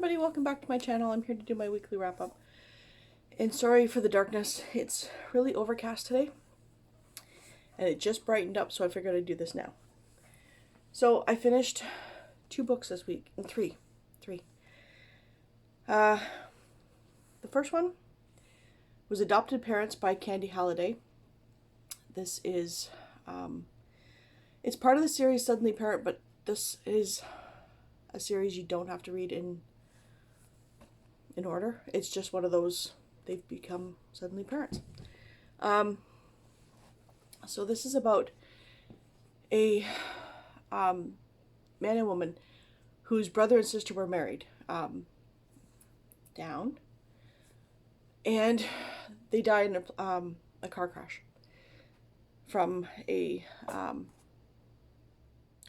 everybody, welcome back to my channel. I'm here to do my weekly wrap up. And sorry for the darkness, it's really overcast today. And it just brightened up, so I figured I'd do this now. So I finished 2 books this week, and three. The first one was Adopted Parents by Candy Halliday. This is, it's part of the series Suddenly Parent, but this is a series you don't have to read in order. It's just one of those, they've become suddenly parents. So this is about a man and woman whose brother and sister were married and they died in a car crash from a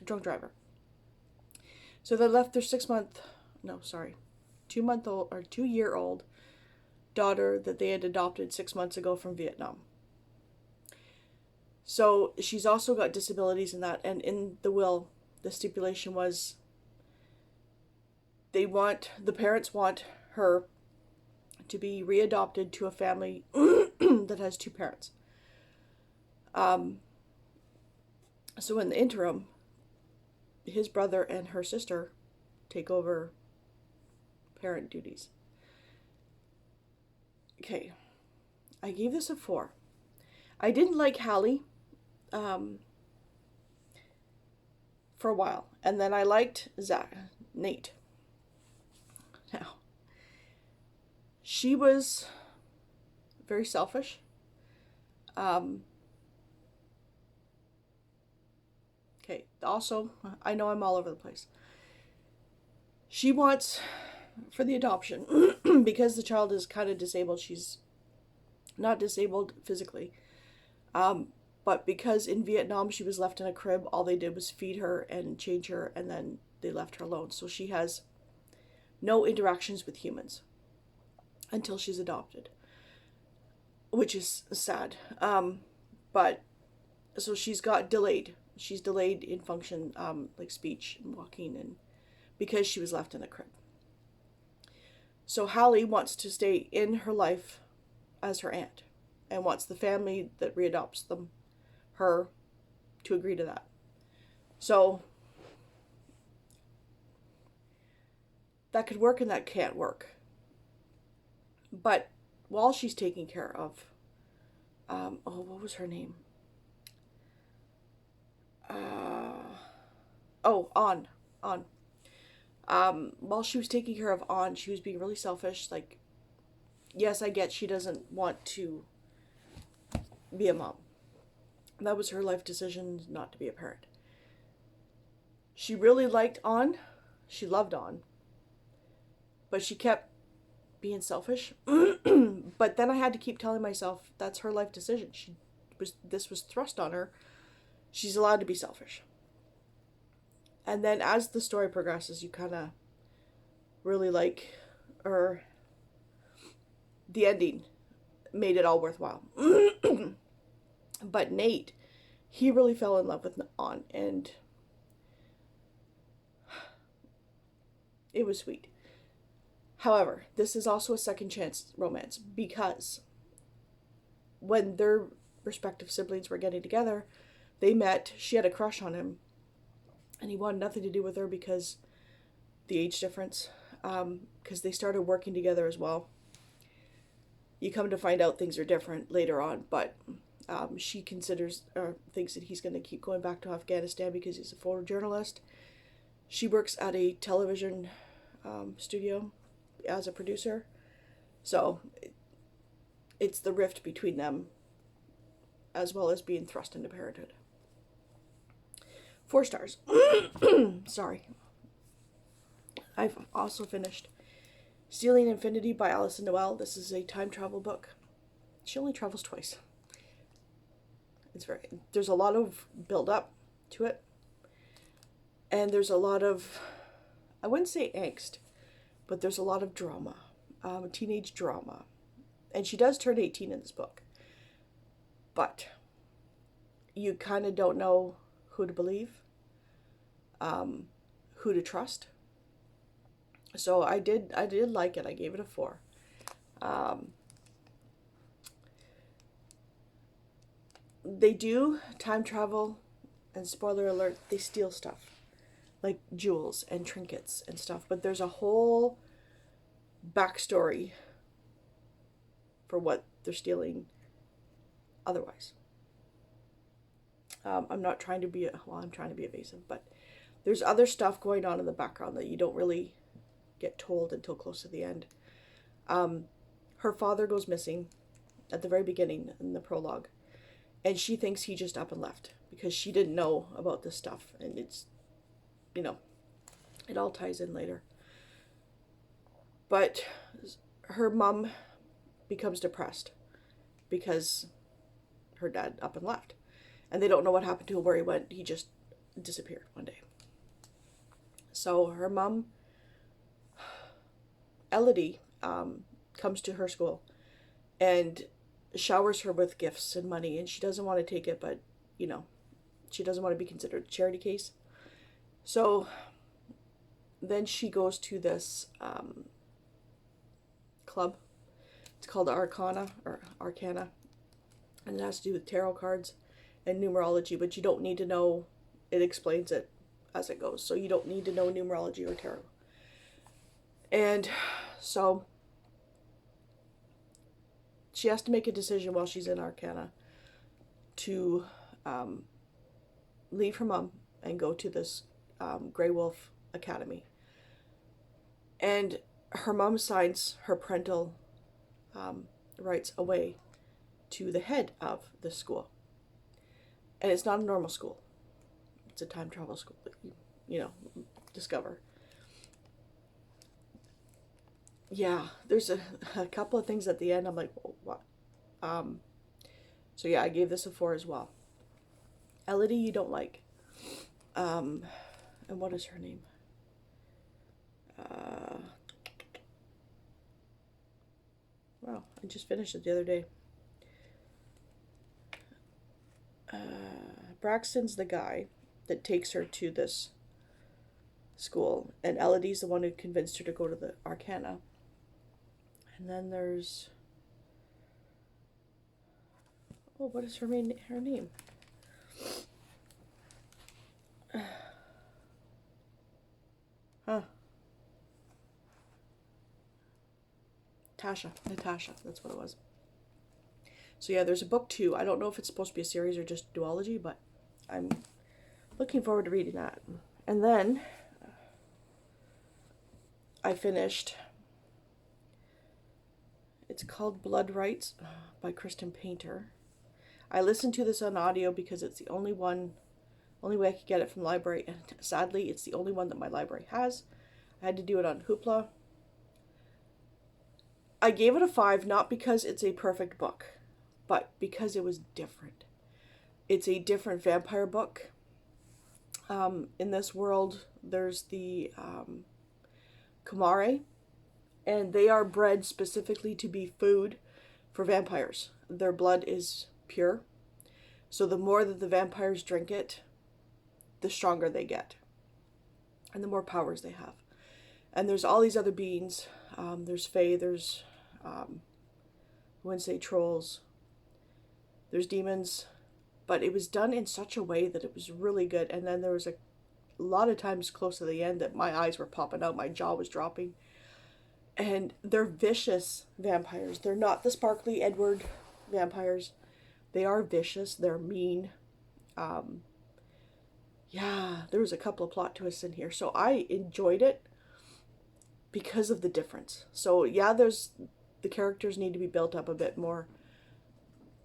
drunk driver. So they left their 2-year-old daughter that they had adopted 6 months ago from Vietnam. So she's also got disabilities in that, and in the will, the stipulation was the parents want her to be readopted to a family that has 2 parents. So in the interim, his brother and her sister take over parent duties. Okay, I gave this a 4. I didn't like Hallie for a while, and then I liked Nate. Now, she was very selfish. Okay, also, I know I'm all over the place. She wants, for the adoption, because the child is kind of disabled, she's not disabled physically, but because in Vietnam she was left in a crib, all they did was feed her and change her, and then they left her alone. So she has no interactions with humans until she's adopted, which is sad. But so she's got delayed. She's delayed in function, like speech and walking, and because she was left in a crib. So Hallie wants to stay in her life as her aunt, and wants the family that readopts her to agree to that. So that could work and that can't work. But while she's taking care of, what was her name? On. While she was taking care of On, she was being really selfish. Like, yes, I get she doesn't want to be a mom. That was her life decision, not to be a parent. She really liked On. She loved On. But she kept being selfish. But then I had to keep telling myself that's her life decision. This was thrust on her. She's allowed to be selfish. And then as the story progresses, you kind of really like her. The ending made it all worthwhile. But Nate, he really fell in love with On, and it was sweet. However, this is also a second chance romance, because when their respective siblings were getting together, they met, she had a crush on him, and he wanted nothing to do with her because the age difference, because they started working together as well. You come to find out things are different later on, but she thinks that he's going to keep going back to Afghanistan because he's a photojournalist. She works at a television studio as a producer. So it's the rift between them, as well as being thrust into parenthood. 4 stars. Sorry. I've also finished Stealing Infinity by Alison Noel. This is a time travel book. She only travels twice. There's a lot of build up to it. And there's a lot of, I wouldn't say angst, but there's a lot of drama. Teenage drama. And she does turn 18 in this book. But you kind of don't know who to believe, who to trust. So I did like it. I gave it a 4. Um, they do time travel, and spoiler alert, they steal stuff like jewels and trinkets and stuff. But there's a whole backstory for what they're stealing otherwise. I'm not trying to be, well, I'm trying to be evasive, but there's other stuff going on in the background that you don't really get told until close to the end. Her father goes missing at the very beginning in the prologue, and she thinks he just up and left because she didn't know about this stuff, and it's, you know, it all ties in later. But her mom becomes depressed because her dad up and left, and they don't know what happened to him, where he went. He just disappeared one day. So her mom, Elodie, comes to her school and showers her with gifts and money, and she doesn't want to take it, but you know, she doesn't want to be considered a charity case. So then she goes to this club. It's called Arcana, and it has to do with tarot cards and numerology, but you don't need to know. It explains it as it goes, so you don't need to know numerology or tarot. And so she has to make a decision while she's in Arcana to leave her mom and go to this Grey Wolf Academy. And her mom signs her parental rights away to the head of the school. And it's not a normal school. It's a time travel school that you know, discover. Yeah, there's a couple of things at the end I'm like, oh, what? So yeah, I gave this a 4 as well. Elodie you don't like. And what is her name? Wow, I just finished it the other day. Braxton's the guy that takes her to this school, and Elodie's the one who convinced her to go to the Arcana. And then there's, oh, what is her name? Huh. Natasha, that's what it was. So yeah, there's a book 2. I don't know if it's supposed to be a series or just duology, but I'm looking forward to reading that. And then I finished, it's called Blood Rights by Kristen Painter. I listened to this on audio because it's the only way I could get it from the library, and sadly it's the only one that my library has. I had to do it on Hoopla. I gave it a 5, not because it's a perfect book, but because it was different. It's a different vampire book. In this world, there's the Kumare, and they are bred specifically to be food for vampires. Their blood is pure, so the more that the vampires drink it, the stronger they get, and the more powers they have. And there's all these other beings. There's fae, there's, I wouldn't say trolls, there's demons, but it was done in such a way that it was really good. And then there was a lot of times close to the end that my eyes were popping out, my jaw was dropping. And they're vicious vampires. They're not the sparkly Edward vampires. They are vicious, they're mean. Yeah, there was a couple of plot twists in here, so I enjoyed it because of the difference. So yeah, the characters need to be built up a bit more.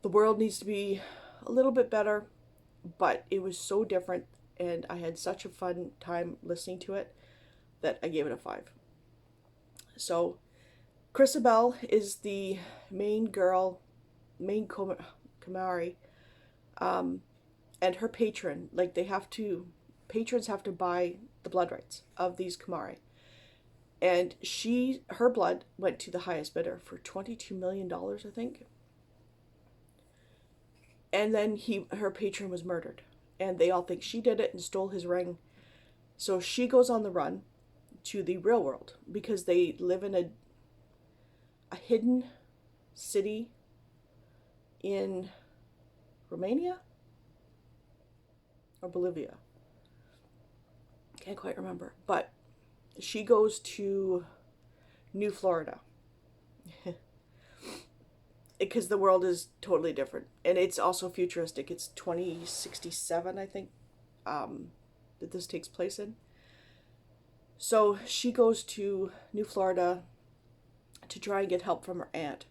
The world needs to be a little bit better, but it was so different, and I had such a fun time listening to it that I gave it a 5. So Chrisabel is the main Kumari, and her patron, like patrons have to buy the blood rights of these Kumari. And her blood went to the highest bidder for $22 million, I think. And then her patron was murdered. And they all think she did it and stole his ring. So she goes on the run to the real world because they live in a hidden city in Romania or Bolivia. Can't quite remember. But she goes to New Florida because the world is totally different. And it's also futuristic. It's 2067, I think, that this takes place in. So she goes to New Florida to try and get help from her aunt.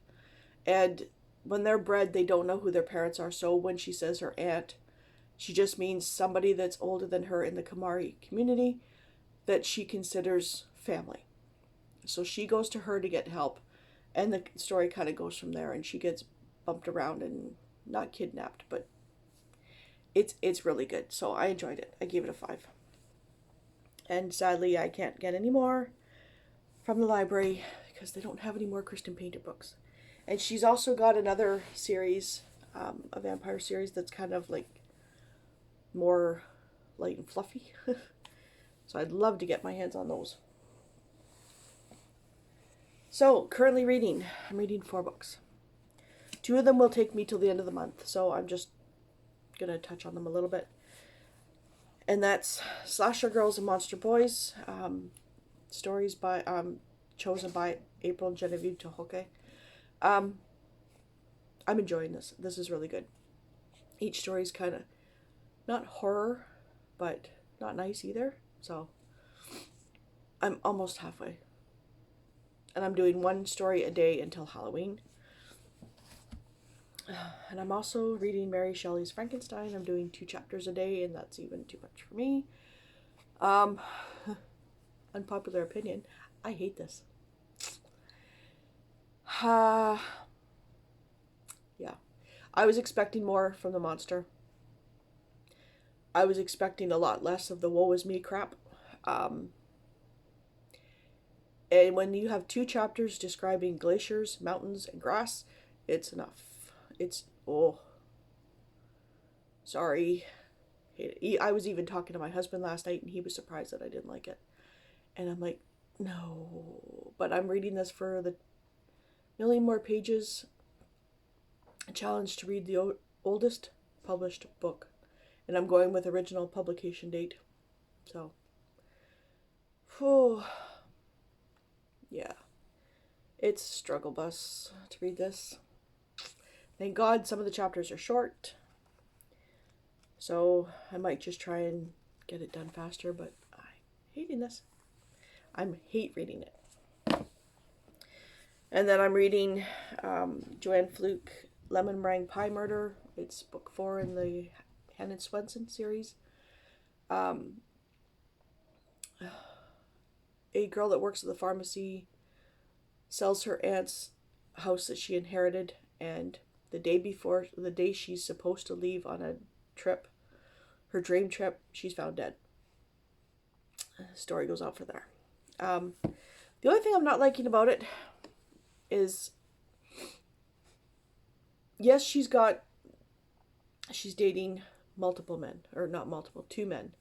And when they're bred, they don't know who their parents are. So when she says her aunt, she just means somebody that's older than her in the Kamari community that she considers family. So she goes to her to get help. And the story kind of goes from there. And she gets bumped around and not kidnapped. But it's really good. So I enjoyed it. I gave it a 5. And sadly, I can't get any more from the library because they don't have any more Kristen Painter books. And she's also got another series, a vampire series that's kind of like more light and fluffy. So I'd love to get my hands on those. So currently reading, I'm reading 4 books. 2 of them will take me till the end of the month. So I'm just going to touch on them a little bit. And that's Slasher Girls and Monster Boys, stories by chosen by April and Genevieve Tohoke. I'm enjoying this. This is really good. Each story is kind of not horror, but not nice either. So I'm almost halfway. And I'm doing 1 story a day until Halloween. And I'm also reading Mary Shelley's Frankenstein. I'm doing 2 chapters a day, and that's even too much for me. Unpopular opinion. I hate this. Yeah. I was expecting more from the monster. I was expecting a lot less of the woe is me crap. And when you have 2 chapters describing glaciers, mountains, and grass, it's enough. It's, sorry. I was even talking to my husband last night, and he was surprised that I didn't like it. And I'm like, no. But I'm reading this for the million more pages. A challenge to read the oldest published book. And I'm going with original publication date. So, yeah. It's a struggle bus to read this. Thank God some of the chapters are short. So I might just try and get it done faster, but I'm hating this. I hate reading it. And then I'm reading Joanne Fluke, Lemon Meringue Pie Murder. It's book 4 in the Hannah Swenson series. A girl that works at the pharmacy sells her aunt's house that she inherited, and the day she's supposed to leave on a trip, her dream trip, she's found dead. The story goes on from there. The only thing I'm not liking about it is, yes, she's dating multiple men, or not multiple, 2 men.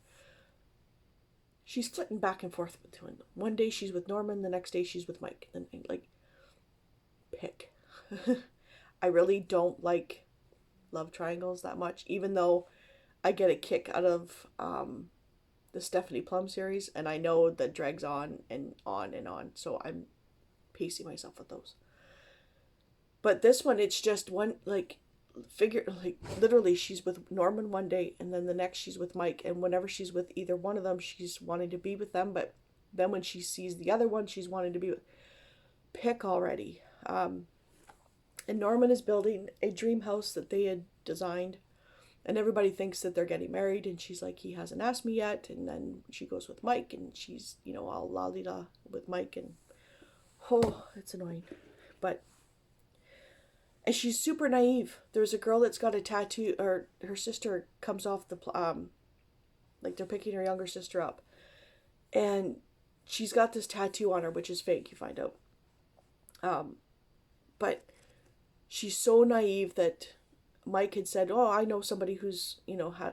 She's flitting back and forth between them. One day she's with Norman, the next day she's with Mike. And like, pick. I really don't like love triangles that much, even though I get a kick out of the Stephanie Plum series, and I know that drags on and on and on, so I'm pacing myself with those. But this one, it's just one, literally she's with Norman one day, and then the next she's with Mike, and whenever she's with either one of them, she's wanting to be with them, but then when she sees the other one, she's wanting to be with, pick already. And Norman is building a dream house that they had designed, and everybody thinks that they're getting married, and she's like, he hasn't asked me yet. And then she goes with Mike, and she's, all la-di-da with Mike, and it's annoying. And she's super naive. There's a girl that's got a tattoo, or her sister comes off the, they're picking her younger sister up, and she's got this tattoo on her, which is fake, you find out. But she's so naive that Mike had said, oh, I know somebody who's,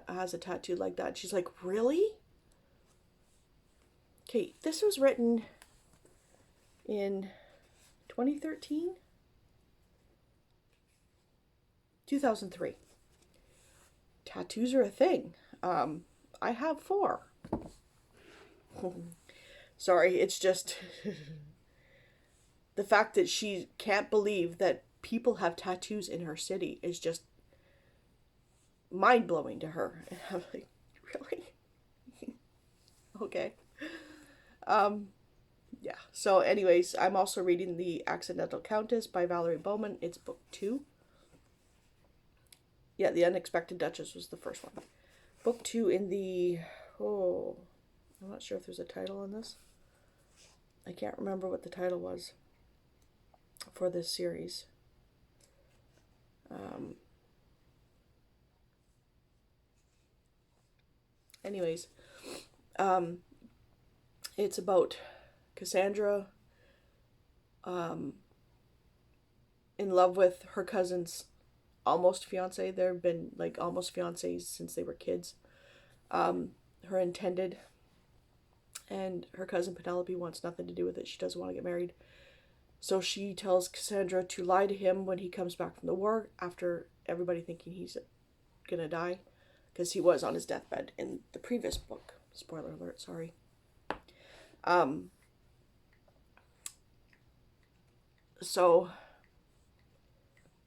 has a tattoo like that. She's like, really? Okay, this was written in 2013? 2003. Tattoos are a thing. I have 4. Sorry, it's just the fact that she can't believe that people have tattoos in her city is just mind blowing to her. And I'm like, really? Okay. Yeah. So, anyways, I'm also reading The Accidental Countess by Valerie Bowman. It's book 2. Yeah, The Unexpected Duchess was the first one. Book 2 in the... Oh, I'm not sure if there's a title on this. I can't remember what the title was for this series. Anyways, it's about Cassandra in love with her cousin's almost fiance. They've been like almost fiancés since they were kids. Her intended, and her cousin Penelope wants nothing to do with it. She doesn't want to get married. So she tells Cassandra to lie to him when he comes back from the war, after everybody thinking he's gonna die, because he was on his deathbed in the previous book. Spoiler alert, sorry. So,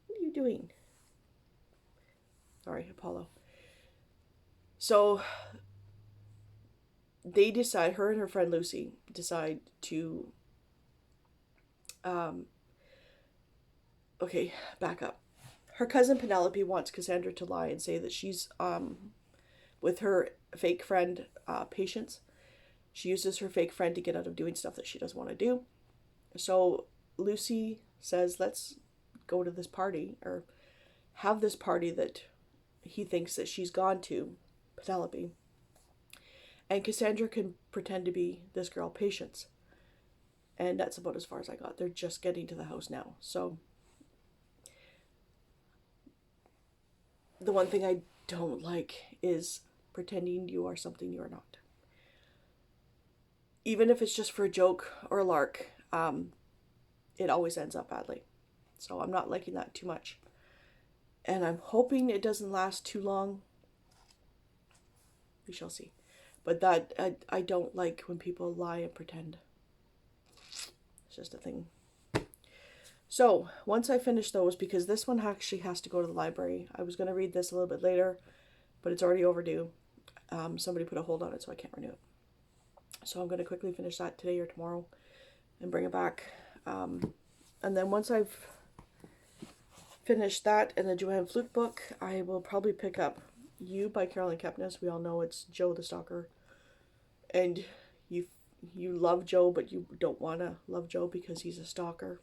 what are you doing? Sorry, Apollo. So, they decide, her and her friend Lucy decide to, okay, back up. Her cousin Penelope wants Cassandra to lie and say that she's, with her fake friend, Patience. She uses her fake friend to get out of doing stuff that she doesn't want to do. So Lucy says, let's go to this party, or have this party that he thinks that she's gone to, Penelope. And Cassandra can pretend to be this girl, Patience. And that's about as far as I got. They're just getting to the house now. So the one thing I don't like is pretending you are something you are not. Even if it's just for a joke or a lark, it always ends up badly. So I'm not liking that too much. And I'm hoping it doesn't last too long. We shall see. But that, I don't like when people lie and pretend. It's just a thing. So, once I finish those, because this one actually has to go to the library. I was going to read this a little bit later, but it's already overdue. Somebody put a hold on it, so I can't renew it. So I'm going to quickly finish that today or tomorrow and bring it back. And then once I've finished that and the Joanne Fluke book, I will probably pick up You by Carolyn Kepnes. We all know it's Joe the Stalker. And you love Joe, but you don't want to love Joe because he's a stalker.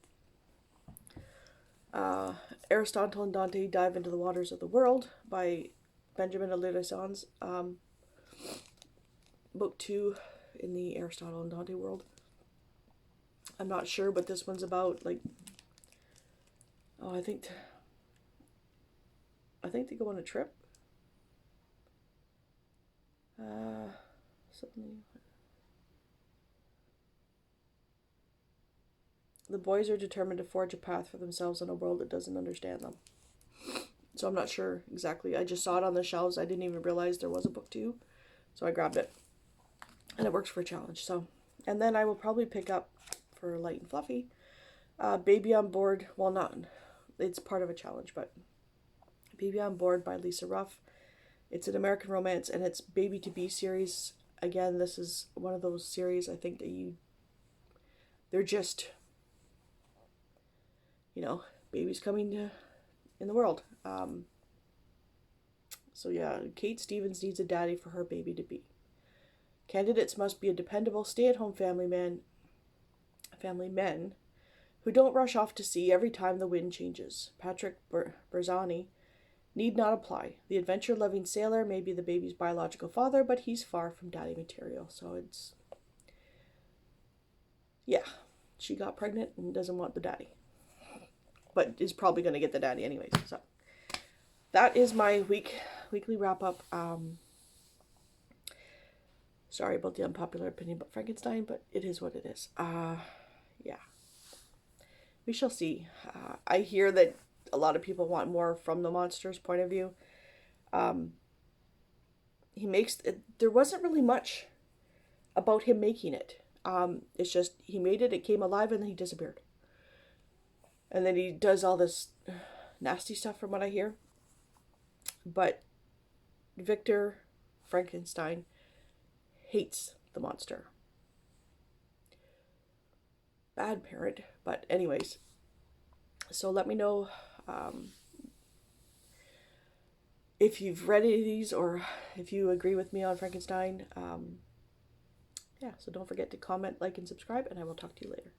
Aristotle and Dante Dive into the Waters of the World by Benjamin Alirezans. Book 2 in the Aristotle and Dante world. I'm not sure, but this one's about, like, I think they go on a trip. Something. The boys are determined to forge a path for themselves in a world that doesn't understand them. So I'm not sure exactly. I just saw it on the shelves. I didn't even realize there was a book 2. So I grabbed it. And it works for a challenge. So, and then I will probably pick up, for light and fluffy, Baby on Board. Well, not, it's part of a challenge, but Baby on Board by Lisa Ruff. It's an American romance, and it's Baby to Be series. Again, this is one of those series I think that they're just, babies coming in the world. So yeah, Kate Stevens needs a daddy for her baby to be. Candidates must be a dependable stay-at-home family men who don't rush off to sea every time the wind changes. Patrick Berzani need not apply. The adventure-loving sailor may be the baby's biological father, but he's far from daddy material. So it's, yeah, she got pregnant and doesn't want the daddy, but is probably going to get the daddy anyways. So that is my weekly wrap-up. Sorry about the unpopular opinion about Frankenstein, but it is what it is. Yeah. We shall see. I hear that a lot of people want more from the monster's point of view. Um, he makes it, there wasn't really much about him making it. It's just he made it, it came alive, and then he disappeared. And then he does all this nasty stuff, from what I hear. But Victor Frankenstein hates the monster. Bad parent, but anyways. So let me know if you've read any of these or if you agree with me on Frankenstein. Yeah, so don't forget to comment, like, and subscribe, and I will talk to you later.